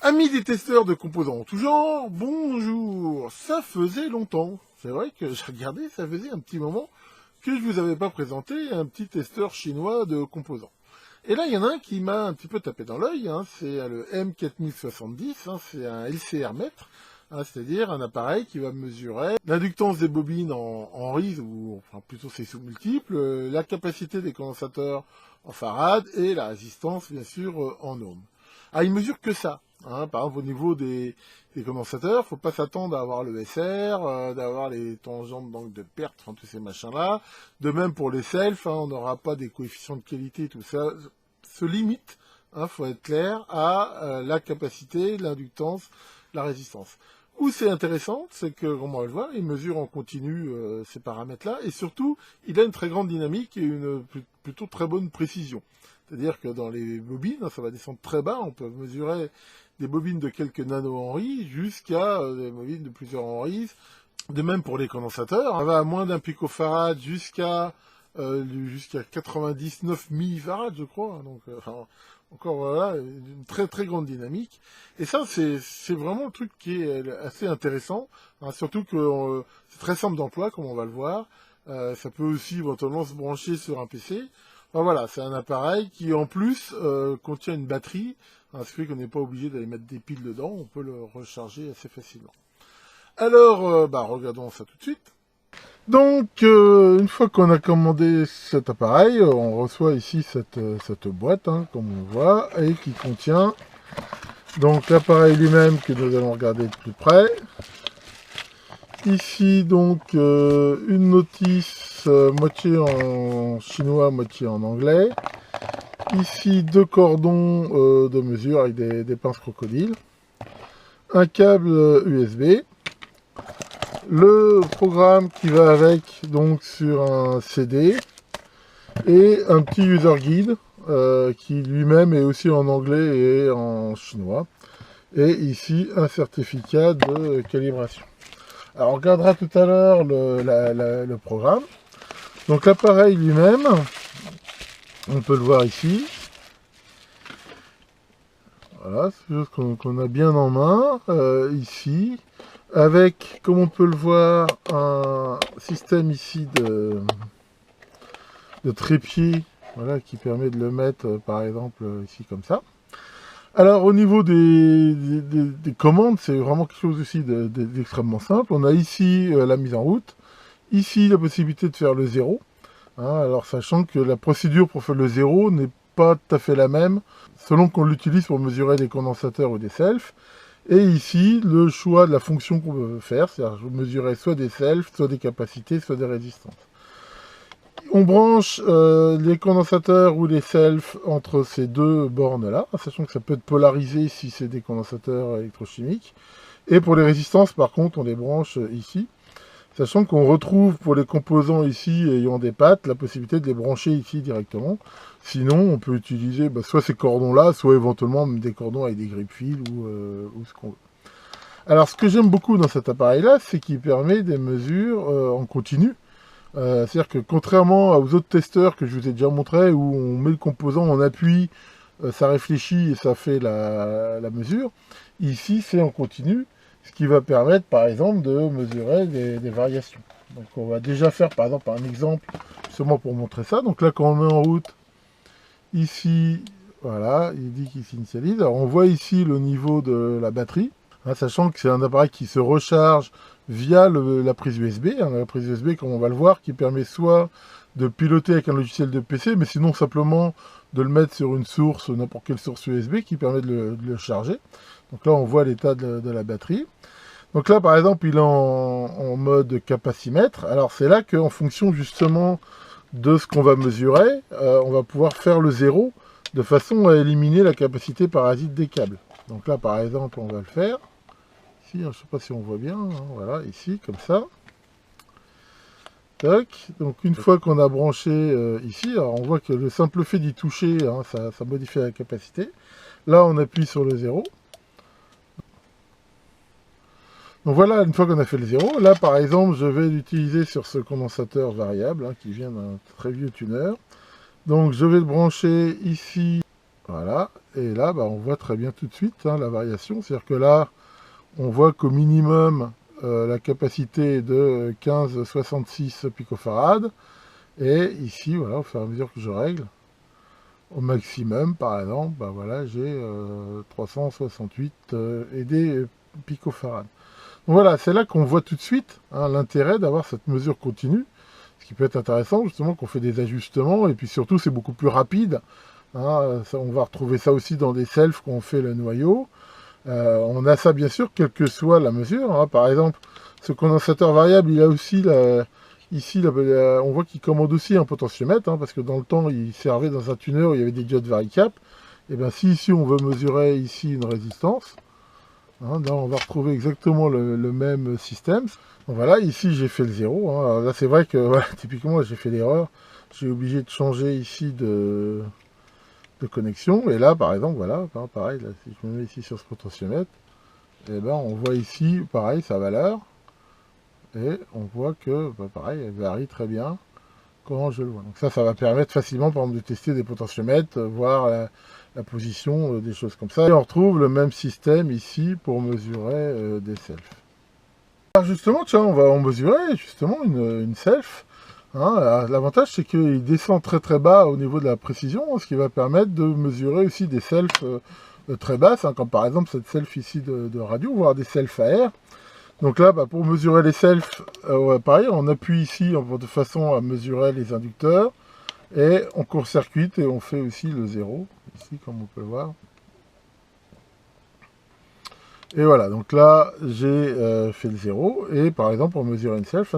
Amis des testeurs de composants en tout genre, bonjour. Ça faisait longtemps. C'est vrai que j'ai regardé, ça faisait un petit moment que je vous avais pas présenté un petit testeur chinois de composants. Et là, il y en a un qui m'a un petit peu tapé dans l'œil, c'est le M4070, c'est un LCR mètre, c'est-à-dire un appareil qui va mesurer l'inductance des bobines en riz, ou enfin plutôt ses sous-multiples, la capacité des condensateurs en farad et la résistance, bien sûr, en ohms. Ah, il mesure que ça. Par exemple, au niveau des condensateurs, faut pas s'attendre à avoir le SR, d'avoir les tangentes donc de perte, enfin, tous ces machins-là. De même pour les selfs, on n'aura pas des coefficients de qualité, tout ça se limite, faut être clair, à la capacité, l'inductance, la résistance. Où c'est intéressant, c'est que, comme on va le voir, il mesure en continu ces paramètres-là, et surtout, il a une très grande dynamique et une plutôt très bonne précision. C'est-à-dire que dans les bobines, ça va descendre très bas, on peut mesurer des bobines de quelques nano-henries jusqu'à des bobines de plusieurs henries. De même pour les condensateurs, on va à moins d'un picofarad jusqu'à 99 millifarad, je crois. Donc, encore voilà, une très très grande dynamique. Et ça, c'est vraiment le truc qui est assez intéressant, surtout que c'est très simple d'emploi, comme on va le voir. Ça peut aussi éventuellement se brancher sur un PC. Enfin, voilà, c'est un appareil qui en plus contient une batterie, ce qui fait qu'on n'est pas obligé d'aller mettre des piles dedans, on peut le recharger assez facilement. Alors, regardons ça tout de suite. Donc, une fois qu'on a commandé cet appareil, on reçoit ici cette boîte, comme on voit, et qui contient donc l'appareil lui-même que nous allons regarder de plus près. Ici, donc, une notice moitié en chinois, moitié en anglais. Ici, deux cordons de mesure avec des pinces crocodiles. Un câble USB. Le programme qui va avec, donc, sur un CD. Et un petit user guide qui lui-même est aussi en anglais et en chinois. Et ici, un certificat de calibration. Alors, on regardera tout à l'heure le programme. Donc, l'appareil lui-même, on peut le voir ici. Voilà, c'est chose qu'on a bien en main, ici. Avec, comme on peut le voir, un système ici de trépied, voilà, qui permet de le mettre, par exemple, ici comme ça. Alors au niveau des commandes, c'est vraiment quelque chose aussi d'extrêmement simple. On a ici la mise en route, ici la possibilité de faire le zéro. Alors sachant que la procédure pour faire le zéro n'est pas tout à fait la même selon qu'on l'utilise pour mesurer des condensateurs ou des selfs. Et ici, le choix de la fonction qu'on veut faire, c'est-à-dire mesurer soit des selfs, soit des capacités, soit des résistances. On branche les condensateurs ou les selfs entre ces deux bornes-là, sachant que ça peut être polarisé si c'est des condensateurs électrochimiques. Et pour les résistances, par contre, on les branche ici, sachant qu'on retrouve pour les composants ici ayant des pattes, la possibilité de les brancher ici directement. Sinon, on peut utiliser soit ces cordons-là, soit éventuellement même des cordons avec des grip-fils ou ce qu'on veut. Alors, ce que j'aime beaucoup dans cet appareil-là, c'est qu'il permet des mesures en continu. C'est-à-dire que contrairement aux autres testeurs que je vous ai déjà montré, où on met le composant en appui, ça réfléchit et ça fait la mesure, ici c'est en continu, ce qui va permettre par exemple de mesurer des variations. Donc on va déjà faire par exemple un exemple, justement pour montrer ça. Donc là quand on met en route, ici, voilà, il dit qu'il s'initialise. Alors on voit ici le niveau de la batterie, sachant que c'est un appareil qui se recharge via la prise USB, la prise USB comme on va le voir, qui permet soit de piloter avec un logiciel de PC, mais sinon simplement de le mettre sur une source, n'importe quelle source USB qui permet de le charger. Donc là on voit l'état de la batterie. Donc là par exemple il est en mode capacimètre. Alors c'est là qu'en fonction justement de ce qu'on va mesurer, on va pouvoir faire le zéro de façon à éliminer la capacité parasite des câbles. Donc là par exemple on va le faire. Ici, je ne sais pas si on voit bien, voilà, ici, comme ça. Tac. Donc une fois qu'on a branché ici, alors on voit que le simple fait d'y toucher, ça modifie la capacité. Là, on appuie sur le 0. Donc voilà, une fois qu'on a fait le 0, là par exemple, je vais l'utiliser sur ce condensateur variable, qui vient d'un très vieux tuner. Donc je vais le brancher ici, voilà. Et là, on voit très bien tout de suite la variation. C'est-à-dire que là, on voit qu'au minimum, la capacité est de 15,66 picofarad. Et ici, voilà, au fur et à mesure que je règle, au maximum, par exemple, voilà, j'ai 368 et des picofarad. Donc voilà, c'est là qu'on voit tout de suite l'intérêt d'avoir cette mesure continue. Ce qui peut être intéressant, justement, qu'on fait des ajustements. Et puis surtout, c'est beaucoup plus rapide. Ça, on va retrouver ça aussi dans des selfs qu'on fait le noyau. On a ça bien sûr, quelle que soit la mesure. Par exemple, ce condensateur variable, il a aussi ici, on voit qu'il commande aussi un potentiomètre, parce que dans le temps, il servait dans un tuner où il y avait des diodes varicap. Et bien si ici on veut mesurer ici une résistance, là on va retrouver exactement le même système. Donc voilà, ici j'ai fait le 0. Alors là c'est vrai que voilà, typiquement j'ai fait l'erreur. J'ai obligé de changer ici de connexion. Et là par exemple, voilà, pareil, là, si je me mets ici sur ce potentiomètre, et on voit ici pareil sa valeur. Et on voit que pareil, elle varie très bien quand je le vois. Donc ça va permettre facilement par exemple de tester des potentiomètres, voir la position, des choses comme ça. Et on retrouve le même système ici pour mesurer des selfs. Alors justement, tiens, on va mesurer justement une self. L'avantage, c'est qu'il descend très très bas au niveau de la précision, ce qui va permettre de mesurer aussi des selfs très basses, comme par exemple cette self ici de radio, voire des selfs AR. Donc là, pour mesurer les selfs, pareil, on appuie ici de façon à mesurer les inducteurs, et on court-circuite et on fait aussi le 0, ici comme on peut le voir. Et voilà, donc là, j'ai fait le 0, et par exemple, pour mesurer une self,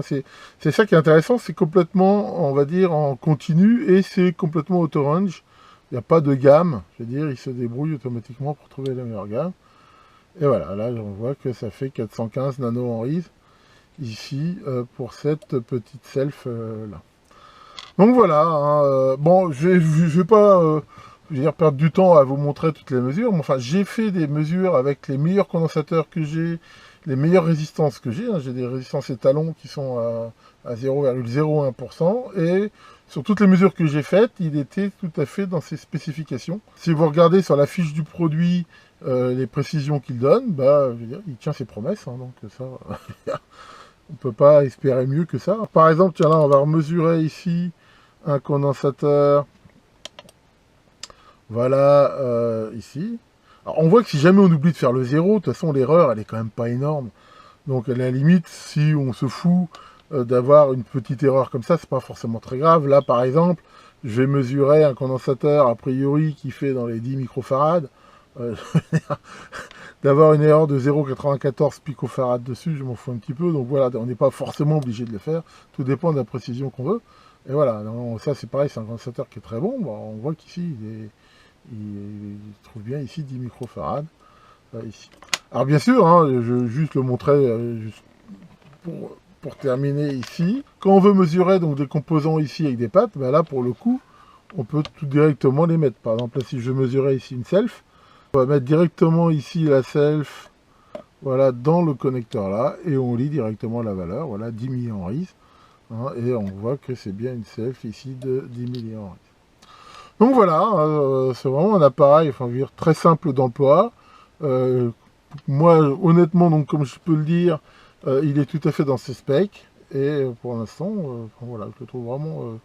c'est ça qui est intéressant, c'est complètement, on va dire, en continu, et c'est complètement auto-range. Il n'y a pas de gamme, je veux dire, il se débrouille automatiquement pour trouver la meilleure gamme. Et voilà, là, on voit que ça fait 415 nanohenries, ici, pour cette petite self là. Donc voilà, bon, je vais pas... je veux dire, perdre du temps à vous montrer toutes les mesures. Mais enfin, j'ai fait des mesures avec les meilleurs condensateurs que j'ai, les meilleures résistances que j'ai. J'ai des résistances étalons qui sont à 0,01%. Et sur toutes les mesures que j'ai faites, il était tout à fait dans ses spécifications. Si vous regardez sur la fiche du produit les précisions qu'il donne, je veux dire, il tient ses promesses. Donc ça, on ne peut pas espérer mieux que ça. Par exemple, tiens là, on va mesurer ici un condensateur. Voilà, ici. Alors, on voit que si jamais on oublie de faire le 0, de toute façon, l'erreur, elle est quand même pas énorme. Donc, à la limite, si on se fout d'avoir une petite erreur comme ça, c'est pas forcément très grave. Là, par exemple, je vais mesurer un condensateur, a priori, qui fait dans les 10 microfarads. D'avoir une erreur de 0,94 picofarad dessus, je m'en fous un petit peu. Donc voilà, on n'est pas forcément obligé de le faire. Tout dépend de la précision qu'on veut. Et voilà, ça c'est pareil, c'est un condensateur qui est très bon. On voit qu'ici, il trouve bien ici 10 microfarads. Ici. Alors bien sûr, je vais juste le montrer juste pour terminer ici. Quand on veut mesurer donc des composants ici avec des pattes, là pour le coup, on peut tout directement les mettre. Par exemple, là, si je mesurais ici une self, on va mettre directement ici la self, voilà, dans le connecteur là, et on lit directement la valeur, voilà, 10 millihenries. Et on voit que c'est bien une self ici de 10 millihenries. Donc voilà, c'est vraiment un appareil, enfin, je veux dire, très simple d'emploi. Moi, honnêtement, donc comme je peux le dire, il est tout à fait dans ses specs. Et pour l'instant, voilà, je le trouve vraiment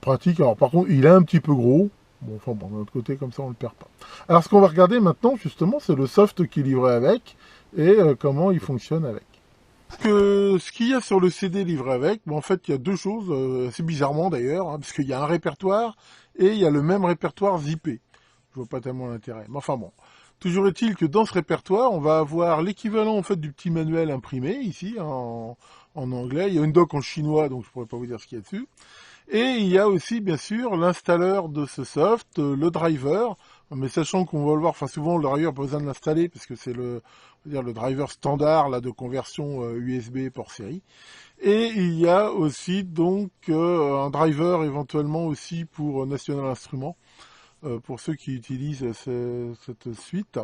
pratique. Alors par contre, il est un petit peu gros. Bon, enfin bon, d'un autre côté, comme ça, on ne le perd pas. Alors ce qu'on va regarder maintenant, justement, c'est le soft qui est livré avec et comment il fonctionne avec. Ce qu'il y a sur le CD livré avec, en fait, il y a deux choses, assez bizarrement d'ailleurs, parce qu'il y a un répertoire et il y a le même répertoire zippé. Je vois pas tellement l'intérêt. Mais enfin bon. Toujours est-il que dans ce répertoire, on va avoir l'équivalent en fait du petit manuel imprimé ici en anglais. Il y a une doc en chinois, donc je pourrais pas vous dire ce qu'il y a dessus. Et il y a aussi, bien sûr, l'installeur de ce soft, le driver. Mais sachant qu'on va le voir, enfin souvent le driver pas besoin de l'installer parce que c'est le driver standard là de conversion USB port série. Et il y a aussi donc un driver éventuellement aussi pour National Instruments pour ceux qui utilisent cette suite.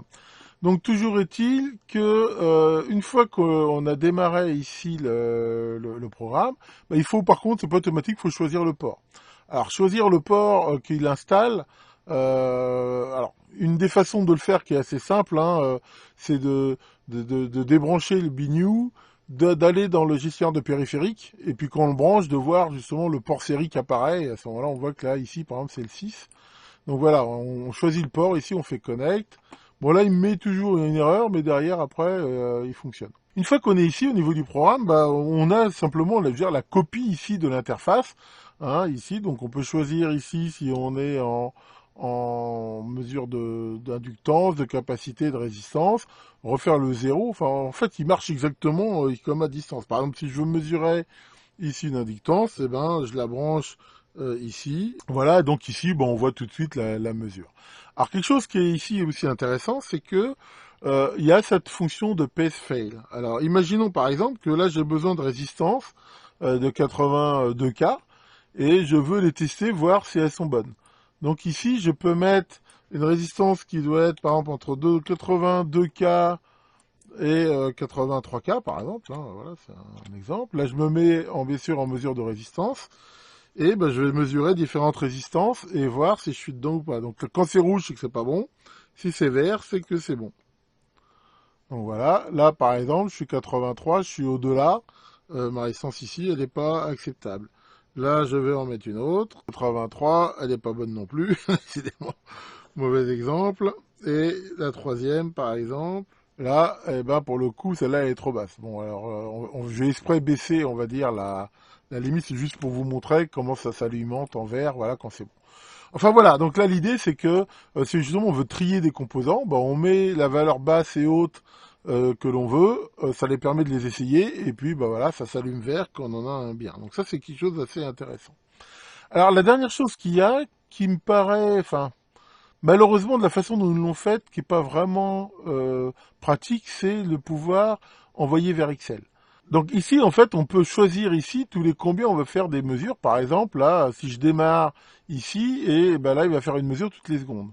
Donc toujours est-il que une fois qu'on a démarré ici le programme, il faut par contre, c'est pas automatique, il faut choisir le port. Alors choisir le port qu'il installe, Alors, une des façons de le faire qui est assez simple, hein, c'est de débrancher le BNU, d'aller dans le gestionnaire de périphérique, et puis quand on le branche, de voir justement le port série qui apparaît. Et à ce moment-là, on voit que là, ici, par exemple, c'est le 6. Donc voilà, on choisit le port, ici, on fait connect. Bon, là, il me met toujours une erreur, mais derrière, après, il fonctionne. Une fois qu'on est ici, au niveau du programme, bah, on a simplement, je veux dire, la copie ici de l'interface, hein, ici. Donc, on peut choisir ici si on est en mesure d'inductance, de capacité, de résistance, refaire le 0. Enfin, en fait, il marche exactement comme à distance. Par exemple, si je veux mesurer ici une inductance, eh ben, je la branche ici. Voilà, donc ici, bon, on voit tout de suite la mesure. Alors, quelque chose qui est ici aussi intéressant, c'est que il y a cette fonction de pace fail. Alors, imaginons par exemple que là, j'ai besoin de résistance de 82K et je veux les tester, voir si elles sont bonnes. Donc ici, je peux mettre une résistance qui doit être par exemple entre 82K et 83K par exemple. Hein, voilà, c'est un exemple. Là, je me mets bien sûr en mesure de résistance. Et ben, je vais mesurer différentes résistances et voir si je suis dedans ou pas. Donc quand c'est rouge, c'est que c'est pas bon. Si c'est vert, c'est que c'est bon. Donc voilà, là par exemple, je suis 83, je suis au-delà. Ma résistance ici, elle n'est pas acceptable. Là, je vais en mettre une autre. 83, elle n'est pas bonne non plus. Décidément, mauvais exemple. Et la troisième, par exemple, là, eh ben, pour le coup, celle-là, elle est trop basse. Bon, alors, je vais exprès baisser, on va dire, la limite, c'est juste pour vous montrer comment ça s'alimente en vert, voilà, quand c'est bon. Enfin voilà, donc là l'idée c'est que si justement on veut trier des composants, ben, on met la valeur basse et haute que l'on veut, ça les permet de les essayer, et puis ben, voilà, ça s'allume vert quand on en a un bien. Donc ça c'est quelque chose d'assez intéressant. Alors la dernière chose qu'il y a, qui me paraît, enfin malheureusement de la façon dont ils l'ont faite, qui n'est pas vraiment pratique, c'est le pouvoir envoyer vers Excel. Donc ici, en fait, on peut choisir ici tous les combien on veut faire des mesures. Par exemple, là, si je démarre ici, et ben là, il va faire une mesure toutes les secondes.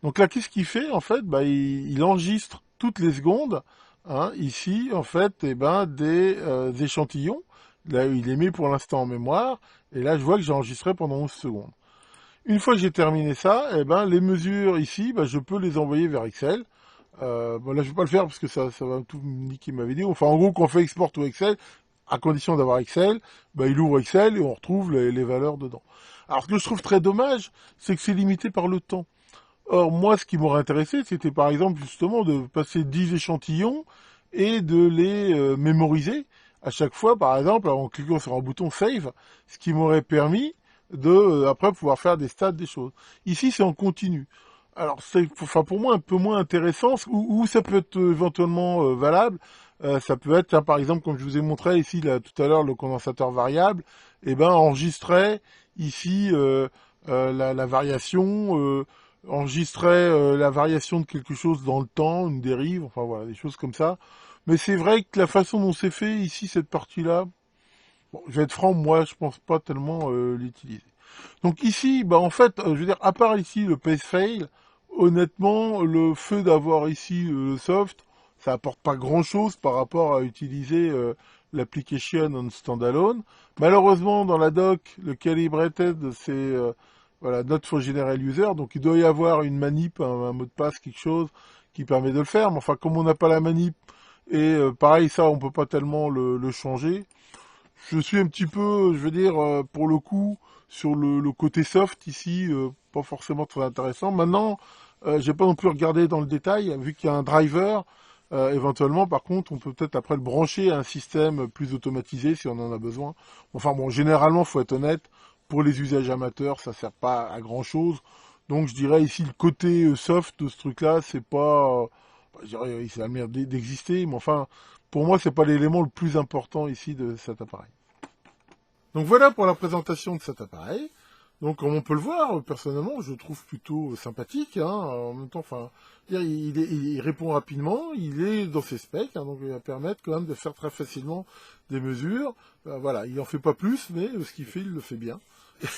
Donc là, qu'est-ce qu'il fait? En fait, bah, il enregistre toutes les secondes, hein, ici, en fait, et ben, des échantillons. Là, il les met pour l'instant en mémoire, et là, je vois que j'ai enregistré pendant 11 secondes. Une fois que j'ai terminé ça, eh ben, les mesures ici, ben, je peux les envoyer vers Excel. Bon, là, je vais pas le faire parce que ça va tout niquer ma vidéo. Enfin, en gros, quand on fait export ou Excel, à condition d'avoir Excel, ben, il ouvre Excel et on retrouve les valeurs dedans. Alors, ce que je trouve très dommage, c'est que c'est limité par le temps. Or, moi, ce qui m'aurait intéressé, c'était par exemple justement de passer 10 échantillons et de les mémoriser à chaque fois, par exemple, en cliquant sur un bouton Save, ce qui m'aurait permis de, après, pouvoir faire des stats, des choses. Ici, c'est en continu. Alors, c'est, enfin, pour moi, un peu moins intéressant, ou ça peut être éventuellement valable. Ça peut être, hein, par exemple, comme je vous ai montré ici, là, tout à l'heure, le condensateur variable, et ben, enregistrer ici la variation, enregistrer la variation de quelque chose dans le temps, une dérive, enfin voilà, des choses comme ça. Mais c'est vrai que la façon dont c'est fait ici, cette partie-là, bon, je vais être franc, moi, je pense pas tellement l'utiliser. Donc ici, bah en fait, je veux dire, à part ici le pace fail, honnêtement, le fait d'avoir ici le soft, ça apporte pas grand-chose par rapport à utiliser l'application en standalone. Malheureusement, dans la doc, le calibrated, c'est voilà, not for general user, donc il doit y avoir une manip, un mot de passe, quelque chose qui permet de le faire. Mais enfin, comme on n'a pas la manip, et pareil, ça, on peut pas tellement le changer. Je suis un petit peu, je veux dire, pour le coup, sur le côté soft ici, pas forcément très intéressant. Maintenant, j'ai pas non plus regardé dans le détail, vu qu'il y a un driver. Éventuellement, par contre, on peut peut-être après le brancher à un système plus automatisé si on en a besoin. Enfin bon, généralement, faut être honnête, pour les usages amateurs, ça sert pas à grand chose. Donc je dirais ici le côté soft de ce truc-là, c'est pas, je dirais, c'est la merde d'exister, mais enfin, pour moi, c'est pas l'élément le plus important ici de cet appareil. Donc voilà pour la présentation de cet appareil. Donc comme on peut le voir, personnellement, je le trouve plutôt sympathique. Hein. En même temps, enfin, il répond rapidement, il est dans ses specs, hein, donc il va permettre quand même de faire très facilement des mesures. Voilà, il en fait pas plus, mais ce qu'il fait, il le fait bien.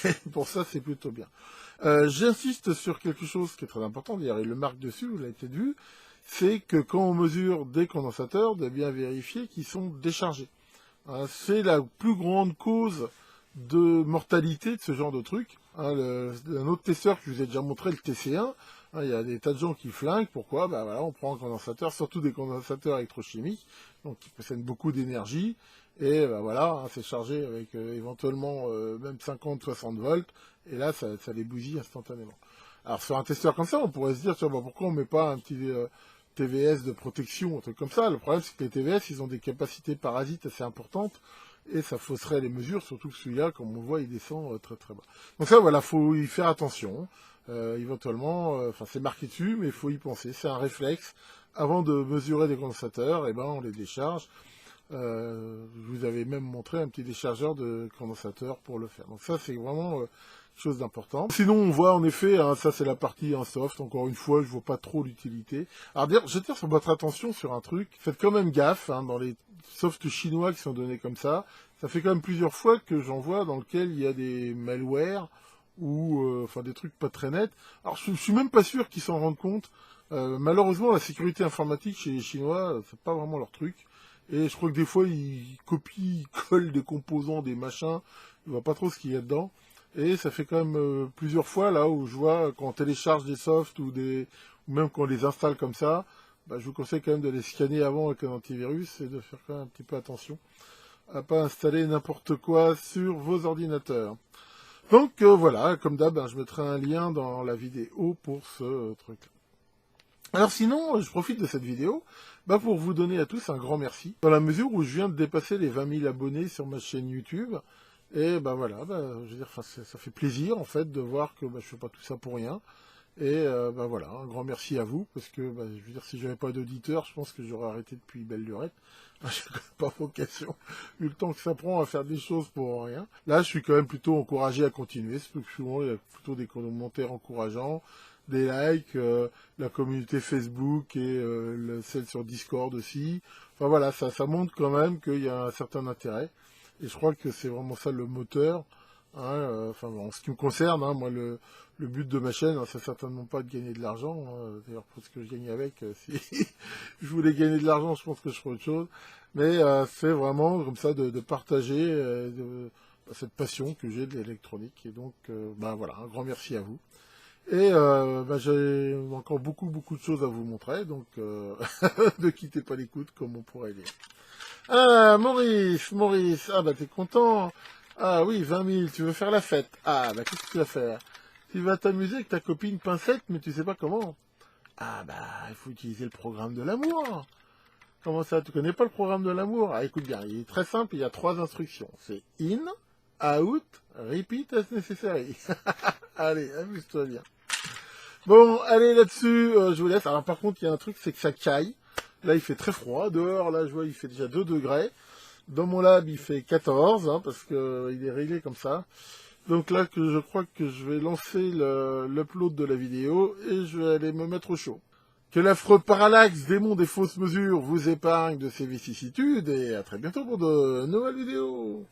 Et pour ça, c'est plutôt bien. J'insiste sur quelque chose qui est très important, d'ailleurs, il le marque dessus, vous l'avez peut-être vu, c'est que quand on mesure des condensateurs, de bien vérifier qu'ils sont déchargés. C'est la plus grande cause de mortalité de ce genre de truc. Hein, un autre testeur que je vous ai déjà montré, le TC1, hein, il y a des tas de gens qui flinguent. Pourquoi? Bah voilà, on prend un condensateur, surtout des condensateurs électrochimiques, donc qui possèdent beaucoup d'énergie, et bah voilà, hein, c'est chargé avec éventuellement même 50-60 volts, et là ça les bousille instantanément. Alors sur un testeur comme ça, on pourrait se dire, tiens, bah, pourquoi on met pas un petit TVS de protection, un truc comme ça? Le problème c'est que les TVS, ils ont des capacités parasites assez importantes, et ça fausserait les mesures, surtout que celui-là, comme on le voit, il descend très très bas. Donc ça, voilà, faut y faire attention. Éventuellement, enfin c'est marqué dessus, mais il faut y penser. C'est un réflexe. Avant de mesurer des condensateurs, eh ben, on les décharge. Je vous avais même montré un petit déchargeur de condensateur pour le faire. Donc ça, c'est vraiment quelque chose d'important. Sinon, on voit en effet, hein, ça c'est la partie en soft. Encore une fois, je vois pas trop l'utilité. Alors, dire, j'attire sur votre attention sur un truc. Faites quand même gaffe, hein, dans les softs chinois qui sont donnés comme ça. Ça fait quand même plusieurs fois que j'en vois dans lequel il y a des malwares ou enfin des trucs pas très nets. Alors, je suis même pas sûr qu'ils s'en rendent compte. Malheureusement, la sécurité informatique chez les Chinois, c'est pas vraiment leur truc. Et je crois que des fois, ils copient, ils collent des composants, des machins. Je vois pas trop ce qu'il y a dedans. Et ça fait quand même plusieurs fois là où je vois quand on télécharge des softs ou même quand on les installe comme ça, bah, je vous conseille quand même de les scanner avant avec un antivirus et de faire quand même un petit peu attention à pas installer n'importe quoi sur vos ordinateurs. Donc voilà, comme d'hab, je mettrai un lien dans la vidéo pour ce truc. Alors sinon, je profite de cette vidéo pour vous donner à tous un grand merci, dans la mesure où je viens de dépasser les 20 000 abonnés sur ma chaîne YouTube. Et voilà, je veux dire, ça fait plaisir en fait de voir que je fais pas tout ça pour rien. Et voilà, un grand merci à vous, parce que je veux dire, si j'avais pas d'auditeurs, je pense que j'aurais arrêté depuis belle lurette. Je n'ai pas vocation, vu le temps que ça prend à faire des choses pour rien. Là, je suis quand même plutôt encouragé à continuer. C'est plus souvent, il y a plutôt des commentaires encourageants, des likes, la communauté Facebook et celle sur Discord aussi. Enfin voilà, ça montre quand même qu'il y a un certain intérêt. Et je crois que c'est vraiment ça le moteur. Hein, enfin, en ce qui me concerne, hein, moi, le but de ma chaîne, hein, c'est certainement pas de gagner de l'argent. Hein. D'ailleurs, pour ce que je gagne avec, si je voulais gagner de l'argent, je pense que je ferais autre chose. Mais c'est vraiment comme ça de partager cette passion que j'ai de l'électronique. Et donc, voilà, un grand merci à vous. Et j'ai encore beaucoup de choses à vous montrer, donc ne quittez pas l'écoute comme on pourrait dire. Ah, Maurice, ah t'es content? Ah oui, 20 000, tu veux faire la fête? Ah qu'est-ce que tu vas faire? Tu vas t'amuser avec ta copine Pincette, mais tu sais pas comment. Ah il faut utiliser le programme de l'amour. Comment ça, tu connais pas le programme de l'amour? Ah écoute bien, il est très simple, il y a 3 instructions. C'est in, out, repeat as necessary. Allez, amuse-toi bien. Bon, allez là-dessus, je vous laisse. Alors par contre, il y a un truc, c'est que ça caille. Là, il fait très froid. Dehors, là, je vois, il fait déjà 2 degrés. Dans mon lab, il fait 14, hein, parce que il est réglé comme ça. Donc là, je crois que je vais lancer l'upload de la vidéo et je vais aller me mettre au chaud. Que l'affreux parallaxe, démon des fausses mesures, vous épargne de ces vicissitudes et à très bientôt pour de nouvelles vidéos.